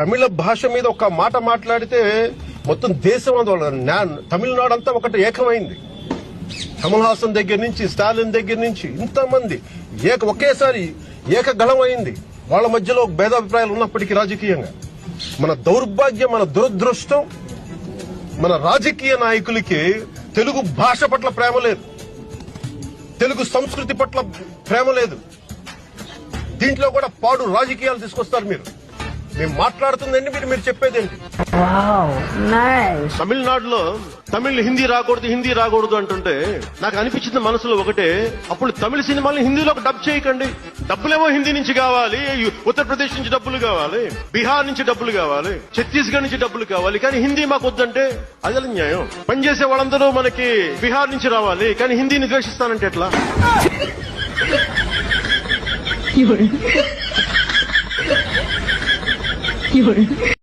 తమిళ భాష మీద ఒక మాట మాట్లాడితే మొత్తం దేశం తమిళనాడు అంతా ఒకటి ఏకమైంది. కమల్ హాసన్ దగ్గర నుంచి స్టాలిన్ దగ్గర నుంచి ఇంతమంది ఒకేసారి ఏకగళం అయింది. వాళ్ళ మధ్యలో భేదాభిప్రాయాలు ఉన్నప్పటికీ రాజకీయంగా మన దౌర్భాగ్యం, మన దురదృష్టం, మన రాజకీయ నాయకులకి తెలుగు భాష పట్ల ప్రేమ లేదు, తెలుగు సంస్కృతి పట్ల ప్రేమ లేదు. దీంట్లో కూడా పాడు రాజకీయాలు తీసుకొస్తారు. మేము మాట్లాడుతుందండి, మీరు చెప్పేదేంటి? తమిళనాడులో హిందీ రాకూడదు అంటుంటే నాకు అనిపించింది మనసులో ఒకటే, అప్పుడు తమిళ సినిమాల్ని హిందీలో డబ్ చేయకండి. డబ్బులేమో హిందీ నుంచి కావాలి, ఉత్తరప్రదేశ్ నుంచి డబ్బులు కావాలి, బీహార్ నుంచి డబ్బులు కావాలి, ఛత్తీస్గఢ్ నుంచి డబ్బులు కావాలి, కానీ హిందీ మాకు వద్దంటే అది న్యాయం. పనిచేసే వాళ్ళందరూ మనకి బీహార్ నుంచి రావాలి, కానీ హిందీని ద్వేషిస్తానంటే ఎట్లా?有人。